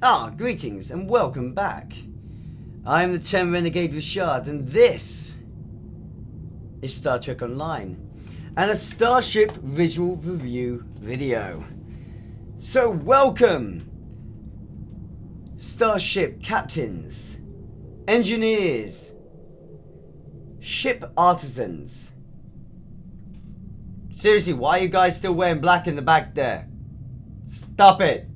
Greetings and welcome back. I am the 10 Renegade Richard, and this is Star Trek Online and a Starship visual review video. So welcome, Starship captains, engineers, ship artisans. Seriously, why are you guys still wearing black in the back there? Stop it.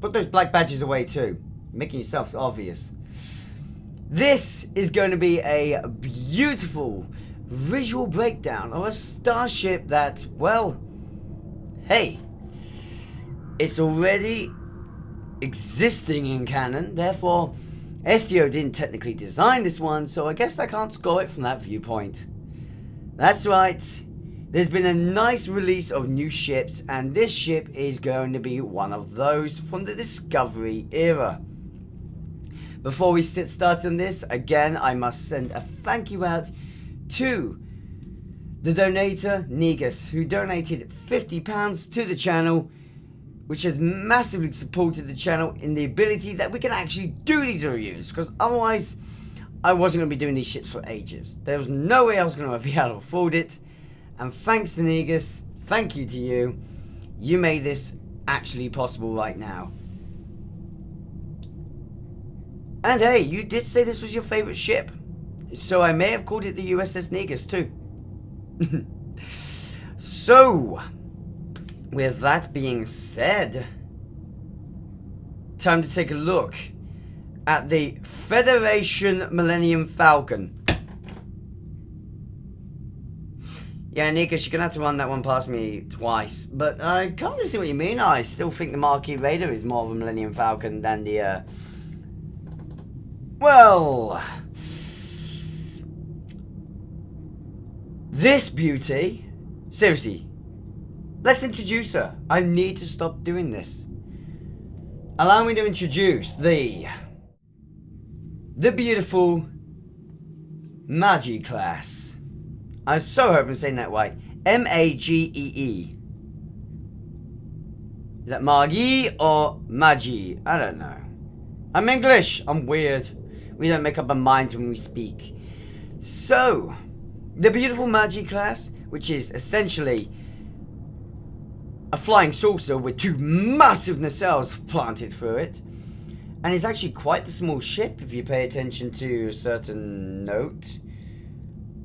Put those black badges away too. Making yourselves obvious. This is going to be a beautiful visual breakdown of a starship that, well, hey, it's already existing in canon. Therefore, SDO didn't technically design this one, so I guess I can't score it from that viewpoint. That's right. There's been a nice release of new ships, and this ship is going to be one of those from the Discovery era. Before we get started on this, again, I must send a thank you out to the donator, Negus, who donated £50 to the channel, which has massively supported the channel in the ability that we can actually do these reviews, because otherwise, I wasn't going to be doing these ships for ages. There was no way I was going to be able to afford it. And thanks to Negus, thank you to you. You made this actually possible right now. And hey, you did say this was your favorite ship. So I may have called it the USS Negus too. So, with that being said, time to take a look at the Federation Millennium Falcon. Yeah, Negus, you're going to have to run that one past me twice. But I kind of see what you mean. I still think the Marquis Raider is more of a Millennium Falcon than the, well, this beauty. Seriously, let's introduce her. I need to stop doing this. Allow me to introduce the beautiful MAGEE class. I so hope I'm saying that right. M-A-G-E-E. Is that MAGEE or MAGEE? I don't know. I'm English. I'm weird. We don't make up our minds when we speak. So, the beautiful MAGEE class, which is essentially a flying saucer with two massive nacelles planted through it. And it's actually quite a small ship if you pay attention to a certain note.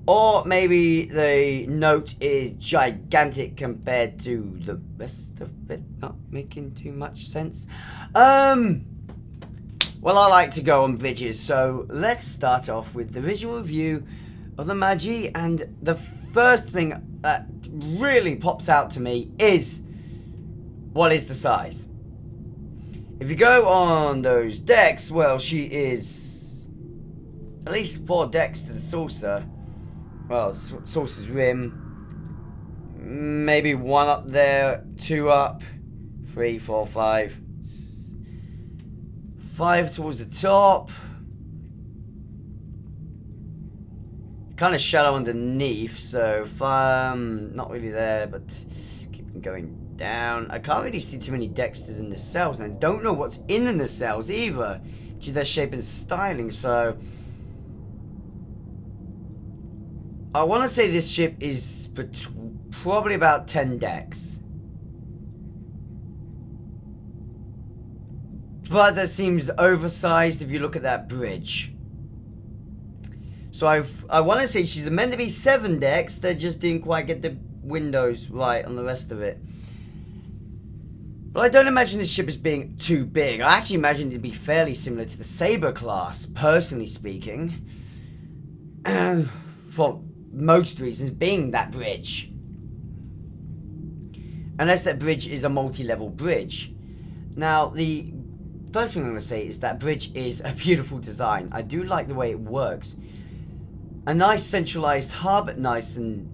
Or maybe the note is gigantic compared to the rest of it. Not making too much sense. Well, I like to go on bridges, so let's start off with the visual review of the MAGEE. And the first thing that really pops out to me is, what is the size? If you go on those decks, well, she is at least 4 decks to the saucer. Well, saucer's rim, maybe 1 up there, 2 up, 3, 4, 5, 5 towards the top, kind of shallow underneath, so not really there, but keep going down. I can't really see too many decks to the nacelles, and I don't know what's in the nacelles either, due to their shape and styling, so I want to say this ship is probably about 10 decks. But that seems oversized if you look at that bridge. So I want to say she's meant to be 7 decks. They just didn't quite get the windows right on the rest of it. But I don't imagine this ship as being too big. I actually imagine it to be fairly similar to the Sabre class, personally speaking. For most reasons being that bridge. Unless that bridge is a multi-level bridge. Now, the first thing I'm going to say is that bridge is a beautiful design. I do like the way it works. A nice centralized hub, nice and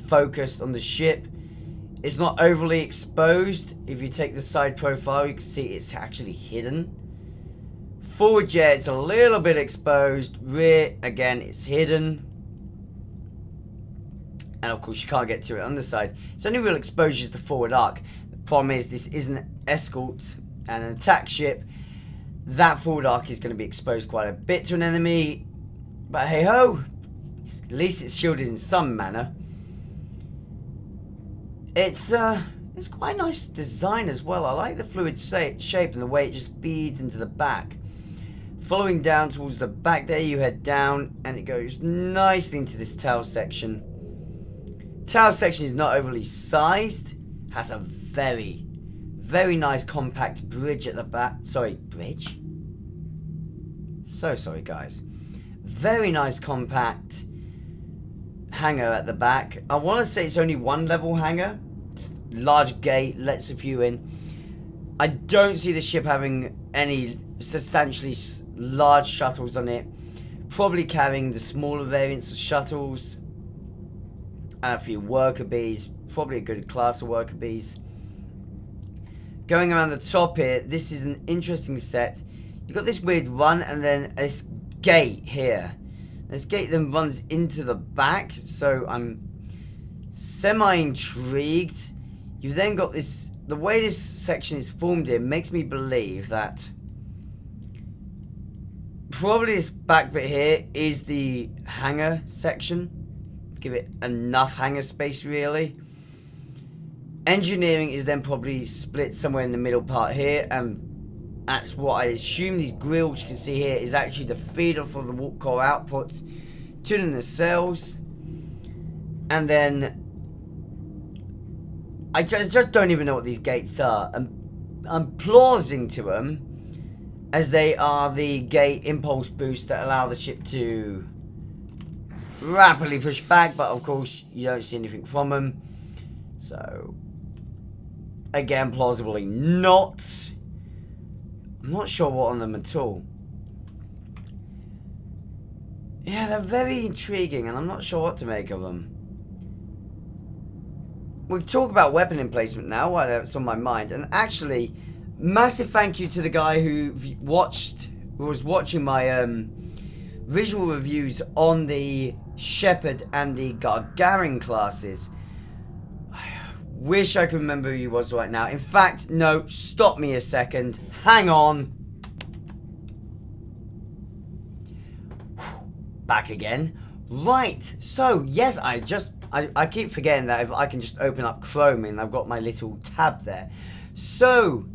focused on the ship. It's not overly exposed. If you take the side profile, you can see it's actually hidden. Forward jet, it's a little bit exposed. Rear, again, it's hidden. And of course you can't get to it on the side. So only real exposure is the forward arc. The problem is this isn't escort and an attack ship, that forward arc is going to be exposed quite a bit to an enemy. But hey ho, at least it's shielded in some manner. It's quite a nice design as well. I like the fluid shape and the way it just feeds into the back. Following down towards the back there, you head down and it goes nicely into this tail section. Tail section is not overly sized, has a very, very nice compact bridge at the back. Sorry, bridge? So sorry guys. Very nice compact hangar at the back. I want to say it's only one level hangar. Large gate, lets a few in. I don't see the ship having any substantially large shuttles on it. Probably carrying the smaller variants of shuttles and a few worker bees. Probably a good class of worker bees. Going around the top here, this is an interesting set. You've got this weird run and then this gate here. This gate then runs into the back, so I'm semi-intrigued. You've then got this, the way this section is formed here makes me believe that probably this back bit here is the hangar section. Give it enough hangar space really. Engineering is then probably split somewhere in the middle part here, and that's what I assume. These grills you can see here is actually the feeder for the warp core output to the nacelles. And then I just don't even know what these gates are. I'm plausing to them as they are the gate impulse boosts that allow the ship to rapidly push back, but of course you don't see anything from them. So again, plausibly not. I'm not sure what on them at all. Yeah, they're very intriguing and I'm not sure what to make of them. We'll talk about weapon emplacement now while it's on my mind. And actually, massive thank you to the guy who was watching my visual reviews on the Shepherd and the Gargarin classes. I wish I could remember who he was right now. In fact, no, stop me a second. Hang on. Back again. Right, so yes, I keep forgetting that if I can just open up Chrome and I've got my little tab there. So,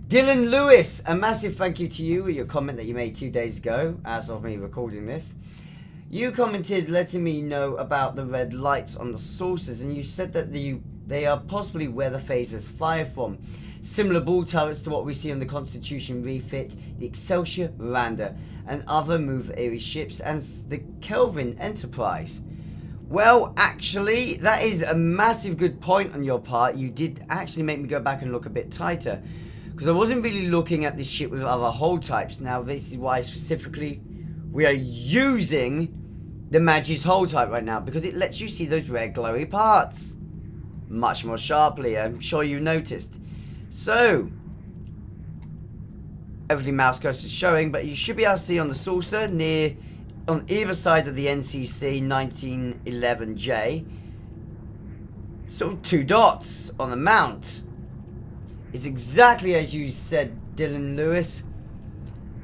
Dylan Lewis, a massive thank you to you with your comment that you made 2 days ago, as of me recording this. You commented letting me know about the red lights on the saucers, and you said that they are possibly where the phasers fire from. Similar ball turrets to what we see on the Constitution refit, the Excelsior Lander, and other Move Ares ships, and the Kelvin Enterprise. Well, actually, that is a massive good point on your part. You did actually make me go back and look a bit tighter, because I wasn't really looking at this ship with other hull types. Now, this is why specifically we are using the MAGEE's hull type right now, because it lets you see those red glowy parts much more sharply. I'm sure you noticed. So, everything mouse cursor is showing, but you should be able to see on the saucer near on either side of the NCC 1911J, sort of 2 dots on the mount. It's exactly as you said, Dylan Lewis.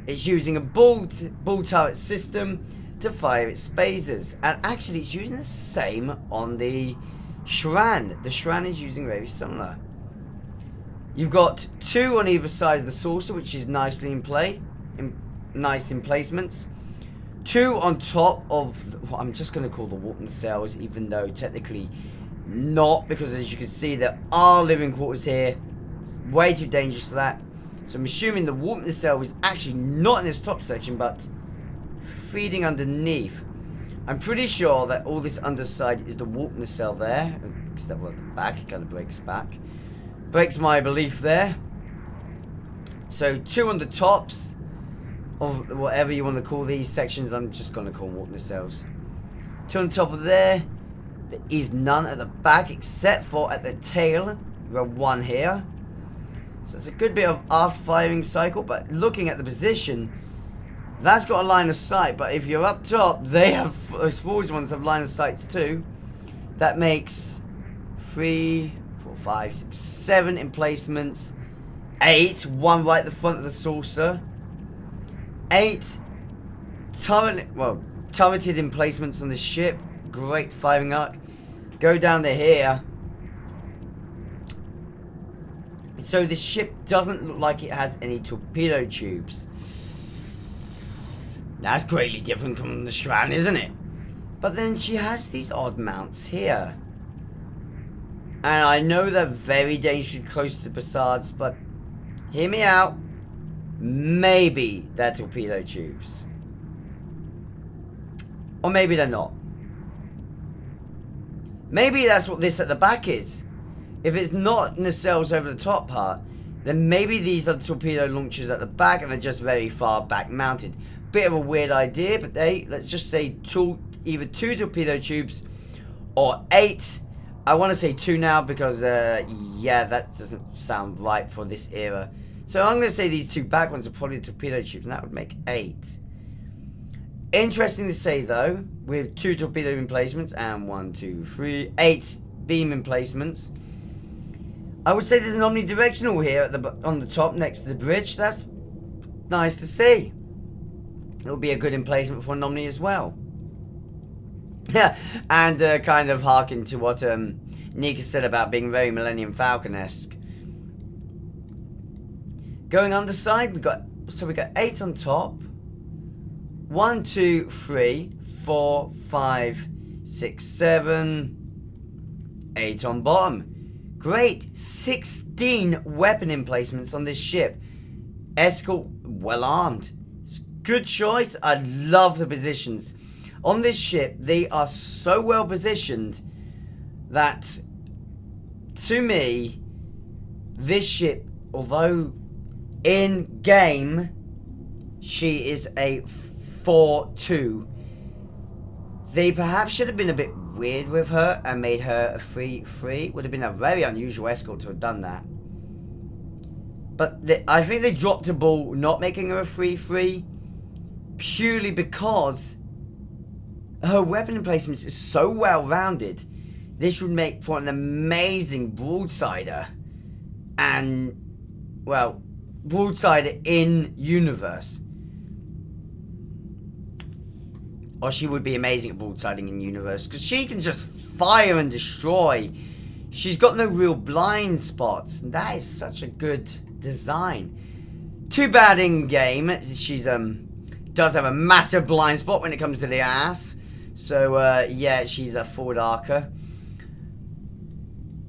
It's using a ball turret system to fire its phasers, and actually it's using the same on the SHRAN. The SHRAN is using very similar. You've got 2 on either side of the saucer, which is nicely in play, nice in placements. 2 on top of what I'm just going to call the warp nacelles, even though technically not, because as you can see there are living quarters here. It's way too dangerous for that. So I'm assuming the warp nacelle is actually not in this top section, but feeding underneath. I'm pretty sure that all this underside is the warp nacelle there, except for the back, it kind of breaks back. Breaks my belief there. So 2 on the tops of whatever you want to call these sections. I'm just going to call them warp nacelles. 2 on top of there. There is none at the back except for at the tail. We have 1 here. So it's a good bit of aft firing cycle, but looking at the position, that's got a line of sight. But if you're up top, they have, those forward ones have line of sights too. That makes 3, 4, 5, 6, 7 emplacements 8, one right at the front of the saucer. 8 turreted emplacements on the ship. Great firing arc. Go down to here. So the ship doesn't look like it has any torpedo tubes. That's greatly different from the SHRAN, isn't it? But then she has these odd mounts here. And I know they're very dangerously close to the facades, but hear me out. Maybe they're torpedo tubes. Or maybe they're not. Maybe that's what this at the back is. If it's not nacelles over the top part, then maybe these are the torpedo launchers at the back and they're just very far back mounted. Bit of a weird idea, but let's just say either 2 torpedo tubes or 8. I want to say 2 now because, yeah, that doesn't sound right for this era. So I'm going to say these 2 back ones are probably torpedo tubes, and that would make 8. Interesting to say, though, with 2 torpedo emplacements and 1, 2, 3, 8 beam emplacements. I would say there's an omnidirectional here on the top next to the bridge. That's nice to see. It'll be a good emplacement for an Omni as well. Yeah, and kind of harken to what Nika said about being very Millennium Falcon-esque. Going underside, we got 8 on top. 1, 2, 3, 4, 5, 6, 7, 8 on bottom. Great, 16 weapon emplacements on this ship. Escort, well armed. Good choice. I love the positions. On this ship, they are so well positioned that, to me, this ship, although in game, she is a 4-2, they perhaps should have been a bit weird with her and made her a 3-3. Would have been a very unusual escort to have done that. But I think they dropped the ball not making her a 3-3 purely because her weapon emplacements is so well rounded. This would make for an amazing broadsider. And, well, broadsider in universe. Or she would be amazing at broadsiding in universe because she can just fire and destroy. She's got no real blind spots, and that is such a good design. Too bad in game she's does have a massive blind spot when it comes to the ass. So yeah, she's a forward archer.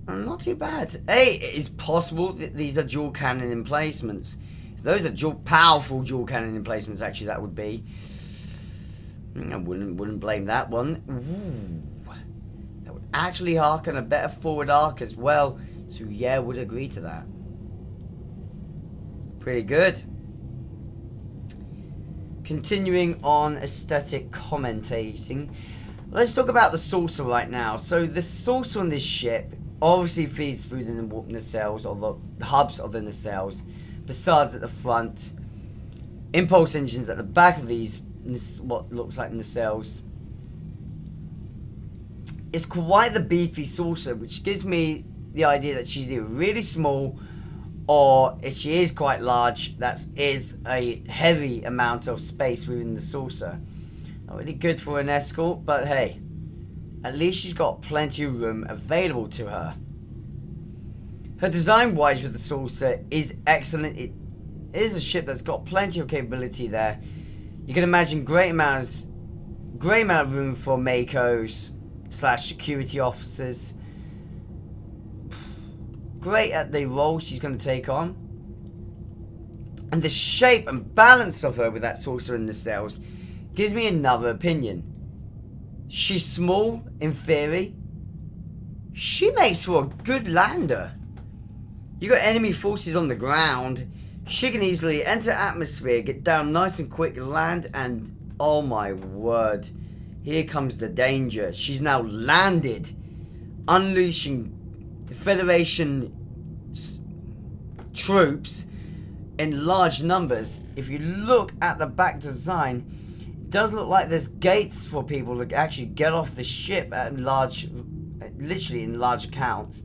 Not too bad. Hey, it is possible that these are dual cannon emplacements. If those are powerful dual cannon emplacements, actually, that would be. I wouldn't blame that one. Ooh. That would actually harken a better forward arc as well. So yeah, would agree to that. Pretty good. Continuing on aesthetic commentating. Let's talk about the saucer right now. So the saucer on this ship obviously feeds through the nacelles, or the hubs of the nacelles. Facades at the front. Impulse engines at the back of these, what looks like nacelles. It's quite the beefy saucer, which gives me the idea that she's either really small, or if she is quite large, that is a heavy amount of space within the saucer. Not really good for an escort, but hey, at least she's got plenty of room available to her. Her design-wise with the saucer is excellent. It is a ship that's got plenty of capability there. You can imagine great amount of room for Makos / security officers. Great at the role she's going to take on. And the shape and balance of her with that saucer in the nacelles gives me another opinion. She's small in theory. She makes for a good lander. You got enemy forces on the ground. She can easily enter atmosphere, get down nice and quick, land, and oh my word, here comes the danger. She's now landed, unleashing the Federation troops in large numbers. If you look at the back design, it does look like there's gates for people to actually get off the ship at large, literally in large counts.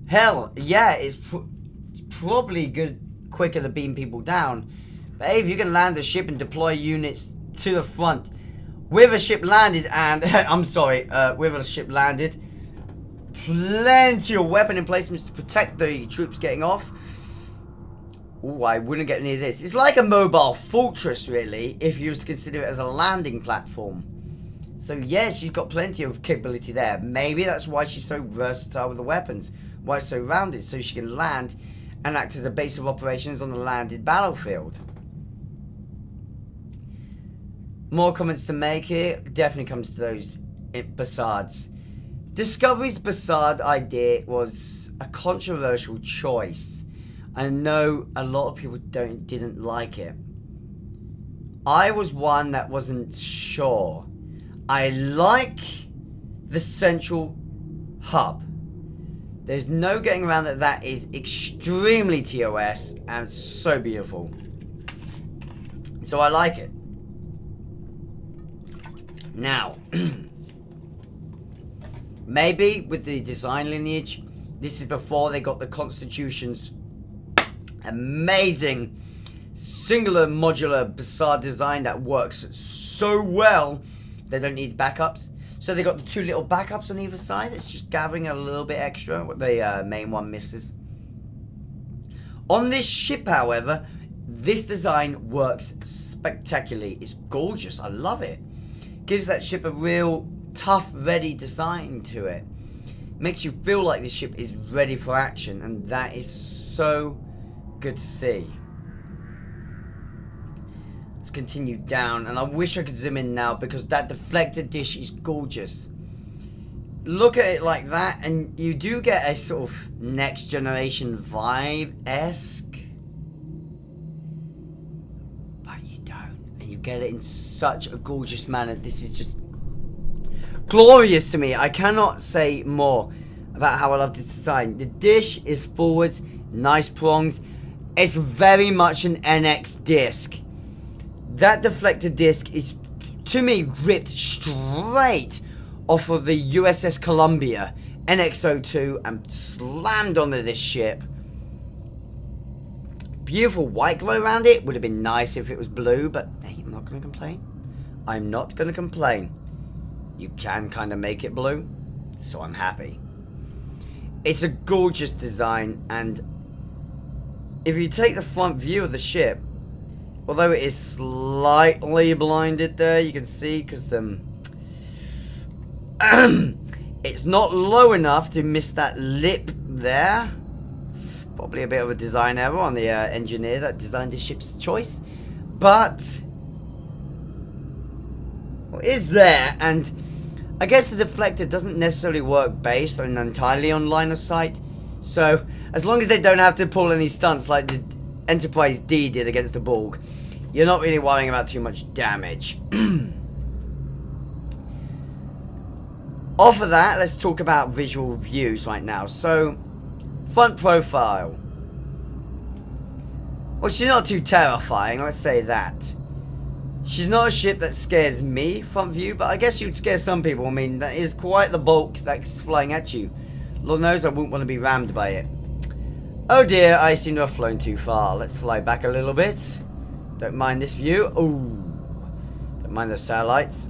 Hell, yeah, it's probably good, quicker to beam people down. But hey, if you can land a ship and deploy units to the front with a ship landed and... I'm sorry, with a ship landed. Plenty of weapon emplacements to protect the troops getting off. Ooh, I wouldn't get near this. It's like a mobile fortress, really, if you was to consider it as a landing platform. So, yeah, she's got plenty of capability there. Maybe that's why she's so versatile with the weapons. Why it's so rounded, so she can land and act as a base of operations on the landed battlefield. More comments to make here. Definitely comes to those Bassards. Discovery's Bassard idea was a controversial choice. I know a lot of people didn't like it. I was one that wasn't sure. I like the central hub. There's no getting around that. That is extremely TOS and so beautiful. So I like it. Now, maybe with the design lineage, this is before they got the Constitution's amazing singular modular Bassard design that works so well. They don't need backups. So they got the two little backups on either side. It's just gathering a little bit extra, what the main one misses. On this ship, however, this design works spectacularly. It's gorgeous. I love it. Gives that ship a real tough, ready design to it. Makes you feel like this ship is ready for action, and that is so good to see. Let's continue down, and I wish I could zoom in now because that deflector dish is gorgeous. Look at it like that, and you do get a sort of next generation vibe-esque. But you don't, and you get it in such a gorgeous manner. This is just glorious to me. I cannot say more about how I love this design. The dish is forwards, nice prongs. It's very much an NX disc. That deflector disc is, to me, ripped straight off of the USS Columbia NX-02 and slammed onto this ship. Beautiful white glow around it. Would have been nice if it was blue, but hey, I'm not going to complain. I'm not going to complain. You can kind of make it blue, so I'm happy. It's a gorgeous design, and if you take the front view of the ship, although it is slightly blinded there, you can see, because it's not low enough to miss that lip there. Probably a bit of a design error on the engineer that designed the ship's choice. But well, it is there, and I guess the deflector doesn't necessarily work based on entirely on line of sight. So as long as they don't have to pull any stunts like the Enterprise D did against the Borg, you're not really worrying about too much damage. Off of that, let's talk about visual views right now. So, front profile. Well, she's not too terrifying, let's say that. She's not a ship that scares me, front view, but I guess you'd scare some people. I mean, that is quite the bulk that's flying at you. Lord knows I wouldn't want to be rammed by it. Oh dear, I seem to have flown too far. Let's fly back a little bit. Don't mind this view. Ooh. Don't mind those satellites.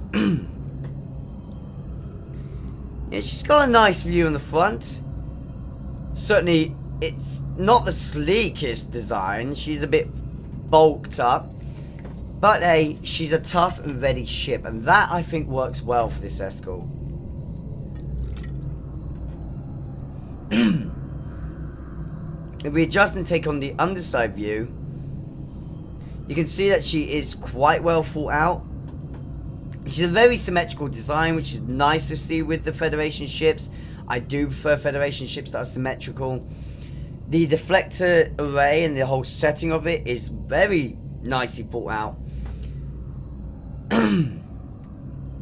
Yeah, she's got a nice view in the front. Certainly, it's not the sleekest design. She's a bit bulked up. But hey, she's a tough and ready ship. And that, I think, works well for this escort. If we adjust and take on the underside view, you can see that she is quite well thought out. She's a very symmetrical design, which is nice to see with the Federation ships. I do prefer Federation ships that are symmetrical. The deflector array and the whole setting of it is very nicely thought out.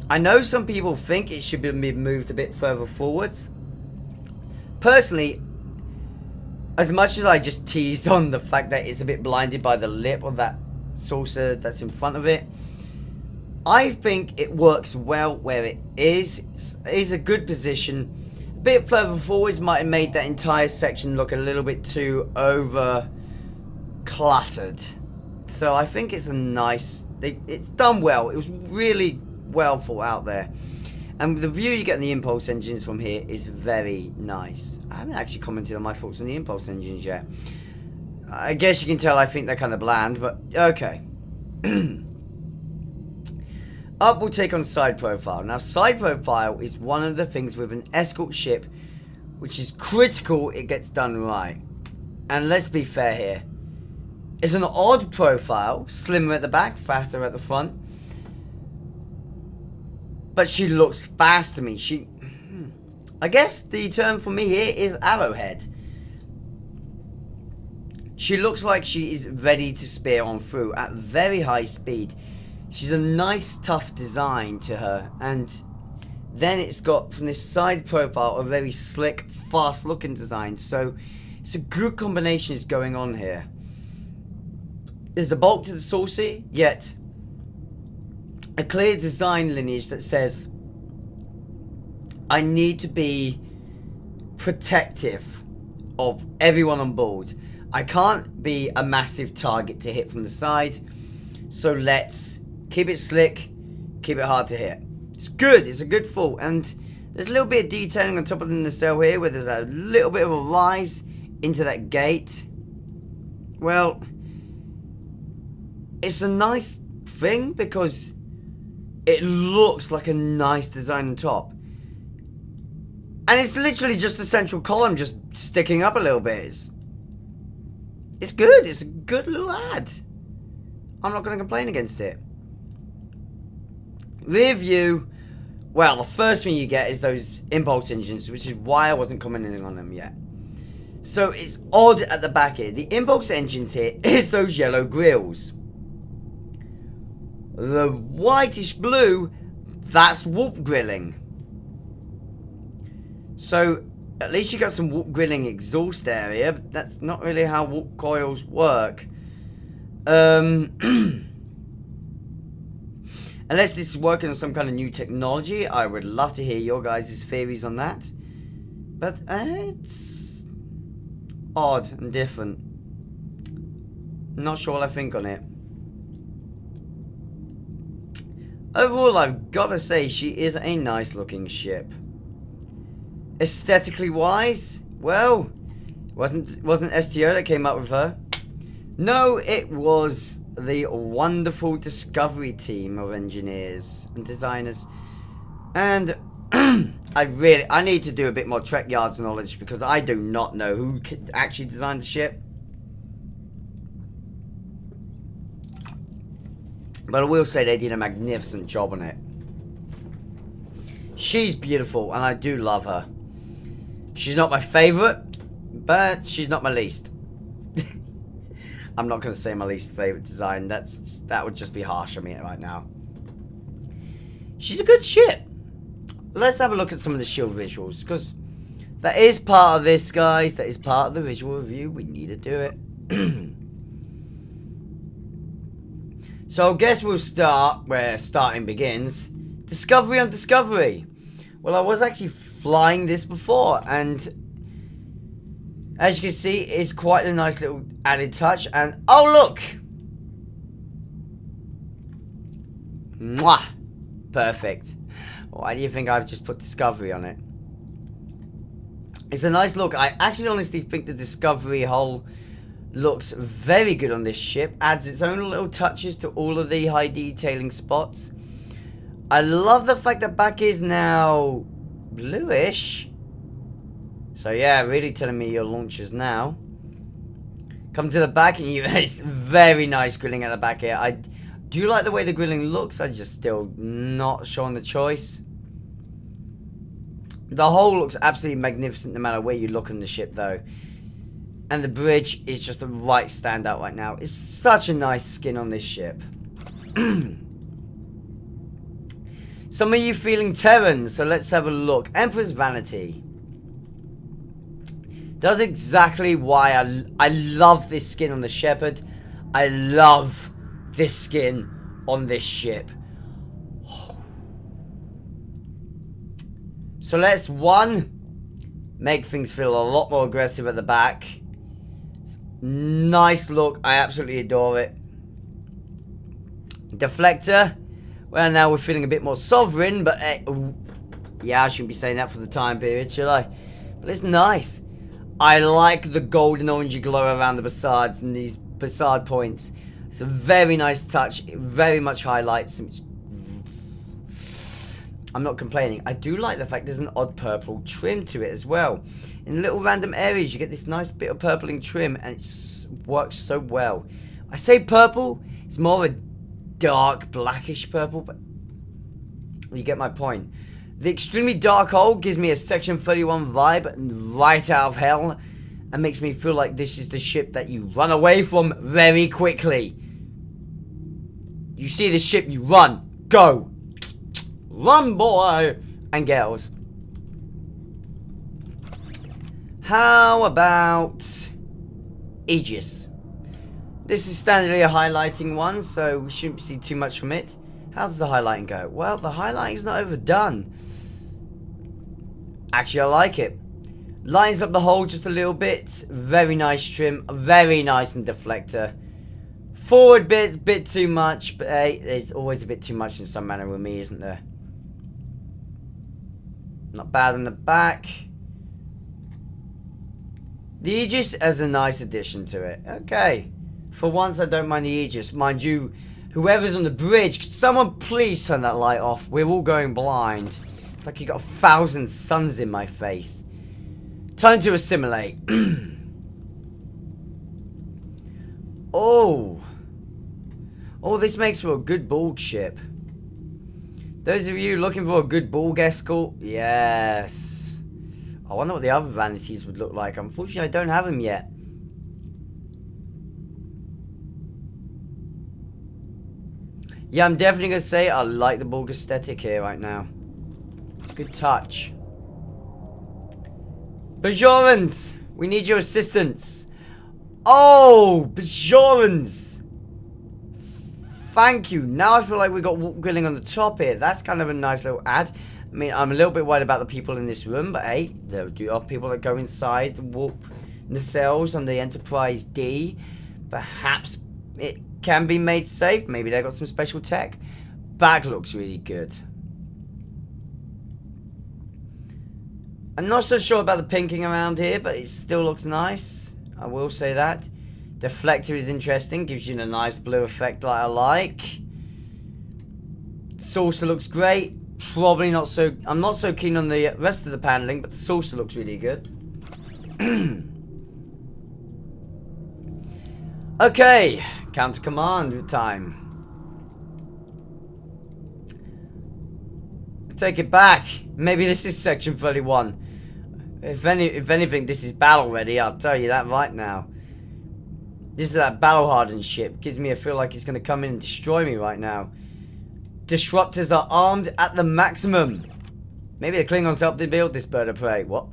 I know some people think it should be moved a bit further forwards. Personally, as much as I just teased on the fact that it's a bit blinded by the lip of that saucer that's in front of it, I think it works well where it is. It's a good position, bit further forwards might have made that entire section look a little bit too over cluttered. So I think it's a nice, it's done well. It was really well thought out there. And the view you get in the Impulse engines from here is very nice. I haven't actually commented on my thoughts on the Impulse engines yet. I guess you can tell I think they're kind of bland, but okay. Up we'll take on side profile. Now side profile is one of the things with an escort ship which is critical it gets done right. And let's be fair here. It's an odd profile, slimmer at the back, fatter at the front. But she looks fast to me. I guess the term for me here is arrowhead. She looks like she is ready to spear on through at very high speed. She's a nice, tough design to her. And then it's got, from this side profile, a very slick, fast-looking design. So it's a good combination is going on here. There's the bulk to the saucy, yet a clear design lineage that says I need to be protective of everyone on board. I can't be a massive target to hit from the side, so let's keep it slick, keep it hard to hit. It's good, it's a good thought, and there's a little bit of detailing on top of the nacelle here where there's a little bit of a rise into that gate. Well, it's a nice thing because it looks like a nice design on top. And it's literally just the central column just sticking up a little bit. It's good. It's a good little ad. I'm not going to complain against it. Rear view. Well, the first thing you get is those impulse engines, which is why I wasn't commenting on them yet. So it's odd at the back here. The impulse engines here is those yellow grills. The whitish blue, that's warp grilling. So at least you got some warp grilling exhaust area, but that's not really how warp coils work. Unless this is working on some kind of new technology, I would love to hear your guys' theories on that. But it's odd and different. Not sure what I think on it. Overall, I've got to say she is a nice looking ship. Aesthetically wise, well, wasn't STO that came up with her. No, it was the wonderful Discovery team of engineers and designers. And I need to do a bit more Trek Yards knowledge because I do not know who actually designed the ship. But I will say they did a magnificent job on it. She's beautiful, and I do love her. She's not my favourite, but she's not my least. I'm not going to say my least favourite design. That would just be harsh on me right now. She's a good ship. Let's have a look at some of the shield visuals, because that is part of this, guys. That is part of the visual review. We need to do it. So I guess we'll start where starting begins. Discovery on Discovery. Well, I was actually flying this before, and as you can see, it's quite a nice little added touch. And oh look! Mwah! Perfect. Why do you think I've just put Discovery on it? It's a nice look. I actually honestly think the Discovery hull looks very good on this ship. Adds its own little touches to all of the high detailing spots. I love the fact that back is now bluish. So yeah, really telling me your launchers now. Come to the back and it's very nice grilling at the back here. I do like the way the grilling looks. I'm just still not sure on the choice. The hull looks absolutely magnificent no matter where you look on the ship though. And the bridge is just the right standout right now. It's such a nice skin on this ship. Some of you feeling Terran, so let's have a look. Emperor's Vanity. Does exactly why I love this skin on the Shepherd. I love this skin on this ship. So let's, one, Make things feel a lot more aggressive at the back. Nice look. I absolutely adore it. Deflector. Well, now we're feeling a bit more sovereign, but yeah, I shouldn't be saying that for the time period, should I? But it's nice. I like the golden orangey glow around the facades and these facade points. It's a very nice touch. It very much highlights. I'm not complaining. I do like the fact there's an odd purple trim to it as well. In little random areas, you get this nice bit of purpling trim, and it works so well. I say purple. It's more of a dark blackish purple, but you get my point. The extremely dark hole gives me a Section 31 vibe right out of hell, and makes me feel like this is the ship that you run away from very quickly. You see the ship, you run. Go. Run, boy and girls. How about Aegis? This is standardly a highlighting one, so we shouldn't see too much from it. How does the highlighting go? Well, the highlighting's not overdone. Actually, I like it. Lines up the hole just a little bit. Very nice trim. Very nice in deflector. Forward bit too much, but hey, there's always a bit too much in some manner with me, isn't there? Not bad in the back. The Aegis has a nice addition to it. Okay. For once, I don't mind the Aegis. Mind you, whoever's on the bridge, could someone please turn that light off? We're all going blind. It's like you got 1,000 suns in my face. Time to assimilate. Oh. Oh, this makes for a good Borg ship. Those of you looking for a good Borg escort, yes. I wonder what the other vanities would look like. Unfortunately, I don't have them yet. Yeah, I'm definitely going to say I like the Borg aesthetic here right now. It's a good touch. Bajorans, we need your assistance. Oh, Bajorans. Thank you. Now I feel like we got warp grilling on the top here. That's kind of a nice little add. I mean, I'm a little bit worried about the people in this room, but hey, there are people that go inside the warp nacelles on the Enterprise D. Perhaps it can be made safe. Maybe they got some special tech. Back looks really good. I'm not so sure about the pinking around here, but it still looks nice. I will say that. Deflector is interesting, gives you a nice blue effect like I like. Saucer looks great. Probably not so... I'm not so keen on the rest of the paneling, but the saucer looks really good. Okay, counter command time. Take it back. Maybe this is Section 31. If anything, this is battle ready. I'll tell you that right now. This is that battle hardened ship. Gives me a feel like it's going to come in and destroy me right now. Disruptors are armed at the maximum. Maybe the Klingons helped to build this bird of prey. What?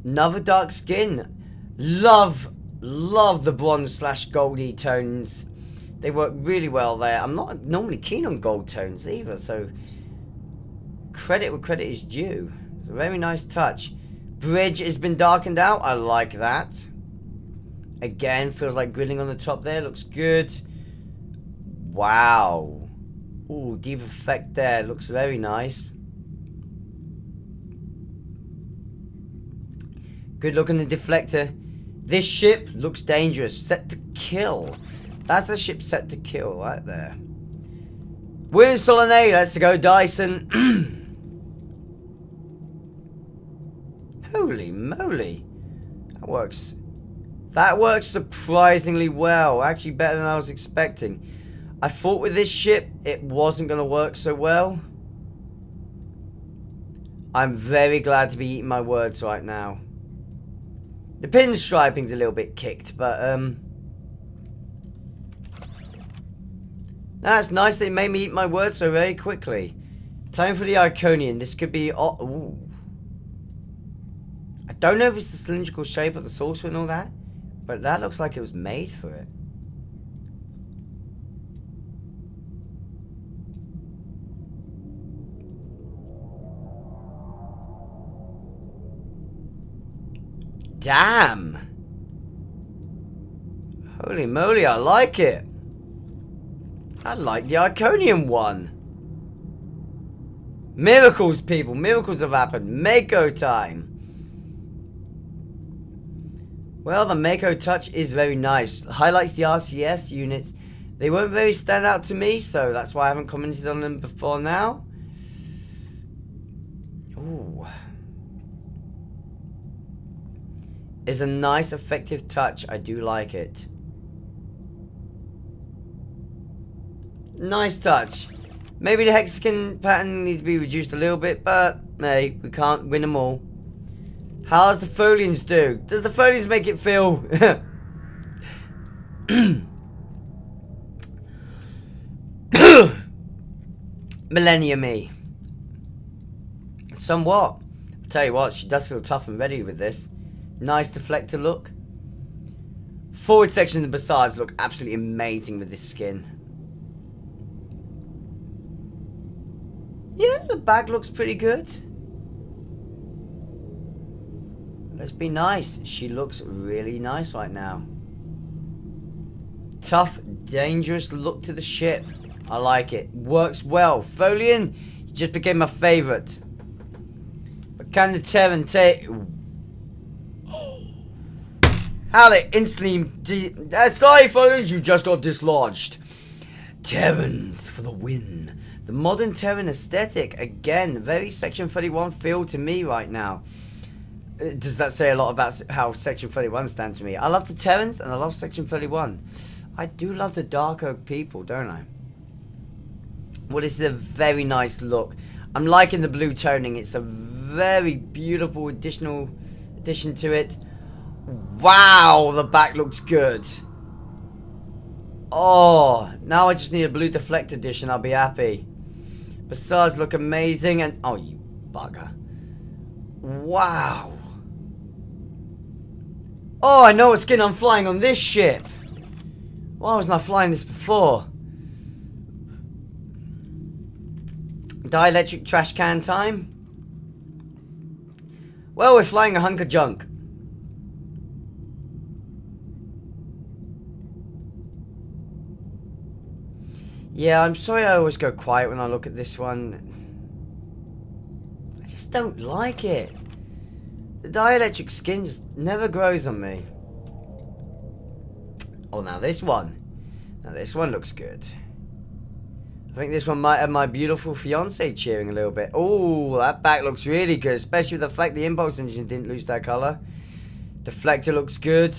Another dark skin. Love the bronze / goldy tones. They work really well there. I'm not normally keen on gold tones either, so credit where credit is due. It's a very nice touch. Bridge has been darkened out. I like that. Again, feels like grilling on the top there. Looks good. Wow. Ooh, deep effect there. Looks very nice. Good look on the deflector. This ship looks dangerous. Set to kill. That's a ship set to kill right there. We're in Solanae. Let's go, Dyson. Holy moly. That works. That works surprisingly well. Actually better than I was expecting. I thought with this ship it wasn't going to work so well. I'm very glad to be eating my words right now. The pinstriping's a little bit kicked, but that's nice they made me eat my words so very quickly. Time for the Iconian. This could be... ooh. I don't know if it's the cylindrical shape of the saucer and all that, but that looks like it was made for it. Damn. Holy moly, I like it. I like the Iconium one. Miracles, people. Miracles have happened. Mako time. Well, the Mako touch is very nice. Highlights the RCS units. They won't very stand out to me, so that's why I haven't commented on them before now. Ooh. It's a nice, effective touch. I do like it. Nice touch. Maybe the hexagon pattern needs to be reduced a little bit, but hey, we can't win them all. How's the folians do? Does the folians make it feel... Millennium-y? Somewhat. I'll tell you what, she does feel tough and ready with this. Nice deflector look. Forward section of the Bassards look absolutely amazing with this skin. Yeah, the back looks pretty good. Let's be nice. She looks really nice right now. Tough, dangerous look to the ship. I like it. Works well. Folian, you just became my favorite. But can the Terran take... How they instantly... Sorry, Folians, you just got dislodged. Terrans for the win. The modern Terran aesthetic. Again, very Section 31 feel to me right now. Does that say a lot about how Section 31 stands to me? I love the Terrans and I love Section 31. I do love the Dark Oak people, don't I? Well, this is a very nice look. I'm liking the blue toning. It's a very beautiful addition to it. Wow, the back looks good. Oh, now I just need a blue deflect edition. I'll be happy. Bassards look amazing and... Oh, you bugger. Wow. Oh, I know what skin I'm flying on this ship. Why wasn't I flying this before? Dielectric trash can time. Well, we're flying a hunk of junk. Yeah, I'm sorry I always go quiet when I look at this one. I just don't like it. The dielectric skin just never grows on me. Oh, now this one. Now this one looks good. I think this one might have my beautiful fiance cheering a little bit. Oh, that back looks really good, especially with the fact the impulse engine didn't lose that color. Deflector looks good.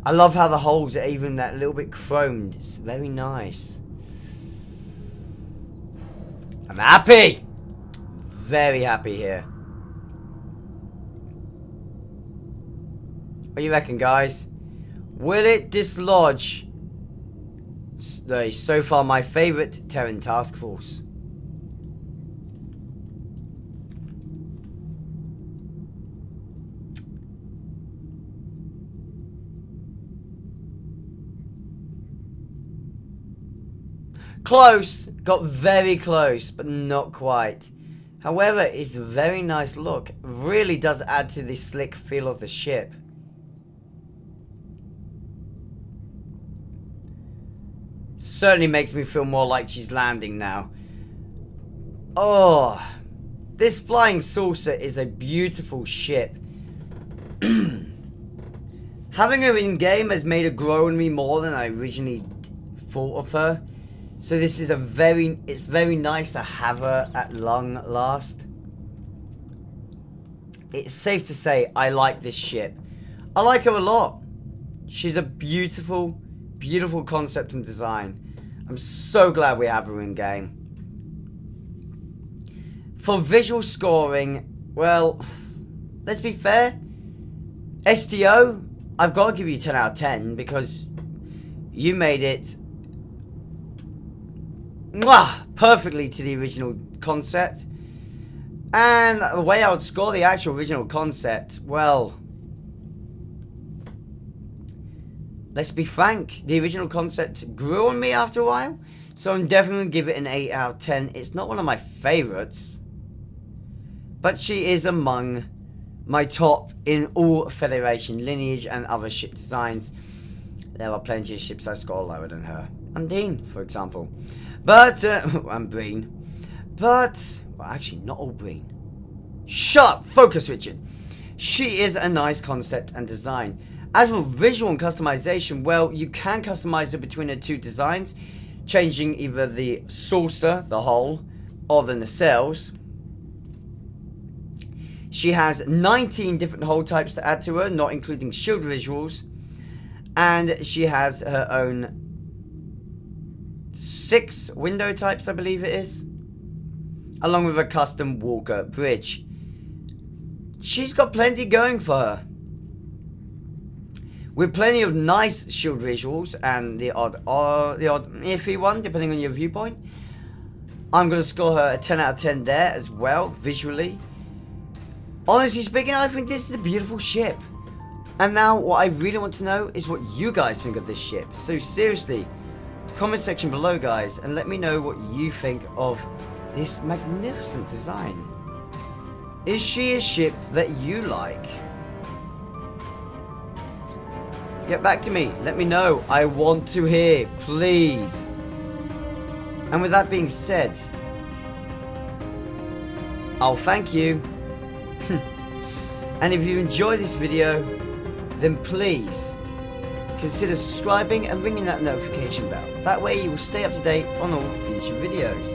I love how the holes are even that little bit chromed. It's very nice. I'm happy. Very happy here. What do you reckon, guys? Will it dislodge so far my favorite Terran task force? Close. Got very close, but not quite. However, it's a very nice look. Really does add to the slick feel of the ship. Certainly makes me feel more like she's landing now. Oh, this flying saucer is a beautiful ship. Having her in game has made her grow on me more than I originally thought of her. So this is it's very nice to have her at long last. It's safe to say I like this ship. I like her a lot. She's a beautiful, beautiful concept and design. I'm so glad we have her in game. For visual scoring, well, let's be fair. STO, I've got to give you 10 out of 10 because you made it perfectly to the original concept. And the way I would score the actual original concept, well, let's be frank, the original concept grew on me after a while, so I'm definitely going to give it an 8 out of 10. It's not one of my favorites, but she is among my top in all Federation lineage and other ship designs. There are plenty of ships I score lower than her. Undine, for example. But, and Breen. But, well, actually, not all Breen. Shut up! Focus, Richard. She is a nice concept and design. As for visual and customization, well, you can customize it between the two designs, changing either the saucer, the hull, or the nacelles. She has 19 different hull types to add to her, not including shield visuals. And she has her own 6 window types, I believe it is, along with a custom Walker bridge. She's got plenty going for her, with plenty of nice shield visuals and the odd iffy one, depending on your viewpoint. I'm going to score her a 10 out of 10 there as well, visually. Honestly speaking, I think this is a beautiful ship. And now, what I really want to know is what you guys think of this ship. So seriously, comment section below, guys, and let me know what you think of this magnificent design. Is she a ship that you like? Get back to me. Let me know. I want to hear, please. And with that being said, I'll thank you. And if you enjoy this video, then please consider subscribing and ringing that notification bell. That way you will stay up to date on all future videos.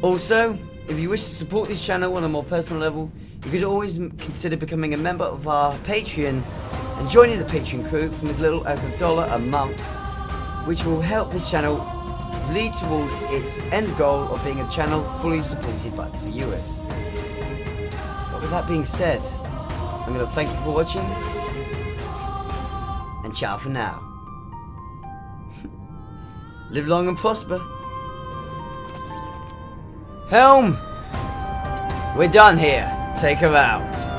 Also, if you wish to support this channel on a more personal level, you could always consider becoming a member of our Patreon and joining the Patreon crew from as little as $1 a month, which will help this channel lead towards its end goal of being a channel fully supported by the viewers. But with that being said, I'm going to thank you for watching, and ciao for now. Live long and prosper. Helm! We're done here. Take her out.